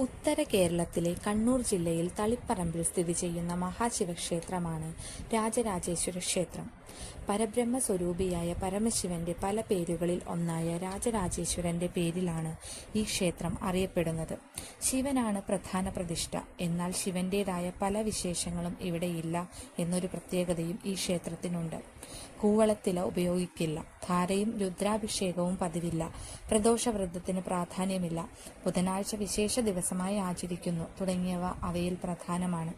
ഉത്തര കേരളത്തിലെ കണ്ണൂർ ജില്ലയിൽ തളിപ്പറമ്പിൽ സ്ഥിതി ചെയ്യുന്ന മഹാശിവക്ഷേത്രമാണ് രാജരാജേശ്വര ക്ഷേത്രം. പരബ്രഹ്മ സ്വരൂപിയായ പരമശിവന്റെ പല പേരുകളിൽ ഒന്നായ രാജരാജേശ്വരന്റെ പേരിലാണ് ഈ ക്ഷേത്രം അറിയപ്പെടുന്നത്. ശിവനാണ് പ്രധാന പ്രതിഷ്ഠ. എന്നാൽ ശിവന്റേതായ പല വിശേഷങ്ങളും ഇവിടെയില്ല എന്നൊരു പ്രത്യേകതയും ഈ ക്ഷേത്രത്തിനുണ്ട്. കൂവളത്തില ഉപയോഗിക്കില്ല. ധാരയും രുദ്രാഭിഷേകവും പതിവില്ല. പ്രദോഷവ്രതത്തിന് പ്രാധാന്യമില്ല. ബുധനാഴ്ച വിശേഷ ദിവസമായി ആചരിക്കുന്നു തുടങ്ങിയവ അവയിൽ പ്രധാനമാണ്.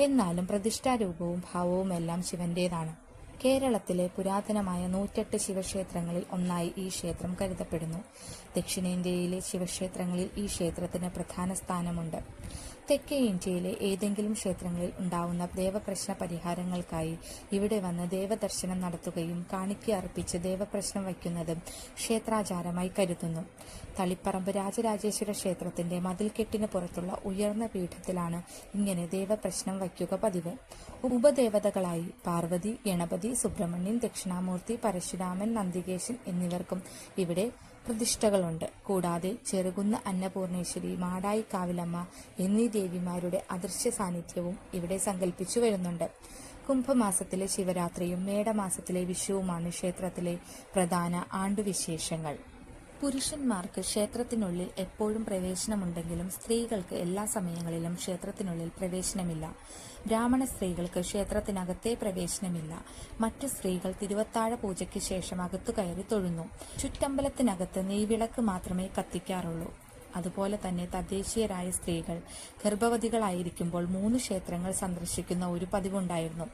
എന്നാലും പ്രതിഷ്ഠാരൂപവും ഭാവവുമെല്ലാം ശിവന്റേതാണ്. കേരളത്തിലെ പുരാതനമായ 108 ശിവക്ഷേത്രങ്ങളിൽ ഒന്നായി ഈ ക്ഷേത്രം കരുതപ്പെടുന്നു. ദക്ഷിണേന്ത്യയിലെ ശിവക്ഷേത്രങ്ങളിൽ ഈ ക്ഷേത്രത്തിന് പ്രധാന സ്ഥാനമുണ്ട്. തെക്കേ ഇന്ത്യയിലെ ഏതെങ്കിലും ക്ഷേത്രങ്ങളിൽ ഉണ്ടാവുന്ന ദേവപ്രശ്ന പരിഹാരങ്ങൾക്കായി ഇവിടെ വന്ന് ദേവദർശനം നടത്തുകയും കാണിക്ക അർപ്പിച്ച് ദേവപ്രശ്നം വയ്ക്കുന്നതും ക്ഷേത്രാചാരമായി കരുതുന്നു. തളിപ്പറമ്പ് രാജരാജേശ്വര ക്ഷേത്രത്തിന്റെ മതിൽക്കെട്ടിന് പുറത്തുള്ള ഉയർന്ന പീഠത്തിലാണ് ഇങ്ങനെ ദേവപ്രശ്നം വയ്ക്കുക പതിവ്. ഉപദേവതകളായി പാർവതി, ഗണപതി, സുബ്രഹ്മണ്യൻ, ദക്ഷിണാമൂർത്തി, പരശുരാമൻ, നന്ദികേശൻ എന്നിവർക്കും ഇവിടെ പ്രതിഷ്ഠകളുണ്ട്. കൂടാതെ ചെറുകുന്ന് അന്നപൂർണേശ്വരി, മാടായി കാവിലമ്മ എന്നീ ദേവിമാരുടെ അദൃശ്യ സാന്നിധ്യവും ഇവിടെ സങ്കല്പിച്ചു വരുന്നുണ്ട്. കുംഭമാസത്തിലെ ശിവരാത്രിയും മേടമാസത്തിലെ വിഷുവുമാണ് ക്ഷേത്രത്തിലെ പ്രധാന ആണ്ടുവിശേഷങ്ങൾ. പുരുഷന്മാർക്ക് ക്ഷേത്രത്തിനുള്ളിൽ എപ്പോഴും പ്രവേശനമുണ്ടെങ്കിലും സ്ത്രീകൾക്ക് എല്ലാ സമയങ്ങളിലും ക്ഷേത്രത്തിനുള്ളിൽ പ്രവേശനമില്ല. ബ്രാഹ്മണ സ്ത്രീകൾക്ക് ക്ഷേത്രത്തിനകത്തേ പ്രവേശനമില്ല. മറ്റു സ്ത്രീകൾ തിരുവത്താഴ പൂജയ്ക്ക് ശേഷം അകത്തു കയറി തൊഴുന്നു. ചുറ്റമ്പലത്തിനകത്ത് നെയ്വിളക്ക് മാത്രമേ കത്തിക്കാറുള്ളൂ. അതുപോലെ തന്നെ തദ്ദേശീയരായ സ്ത്രീകൾ ഗർഭവതികളായിരിക്കുമ്പോൾ 3 ക്ഷേത്രങ്ങൾ സന്ദർശിക്കുന്ന ഒരു പതിവുണ്ടായിരുന്നു.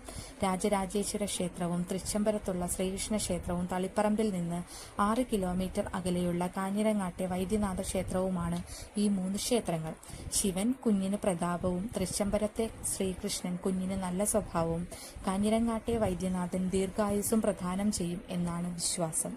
രാജരാജേശ്വര ക്ഷേത്രവും തൃച്ചംബരത്തുള്ള ശ്രീകൃഷ്ണ ക്ഷേത്രവും തളിപ്പറമ്പിൽ നിന്ന് 6 കിലോമീറ്റർ അകലെയുള്ള കാഞ്ഞിരങ്ങാട്ടെ വൈദ്യനാഥ ക്ഷേത്രവുമാണ് ഈ 3 ക്ഷേത്രങ്ങൾ. ശിവൻ കുഞ്ഞിന് പ്രതാപവും, തൃച്ചംബരത്തെ ശ്രീകൃഷ്ണൻ കുഞ്ഞിന് നല്ല സ്വഭാവവും, കാഞ്ഞിരങ്ങാട്ടെ വൈദ്യനാഥൻ ദീർഘായുസ്സും പ്രദാനം ചെയ്യും എന്നാണ് വിശ്വാസം.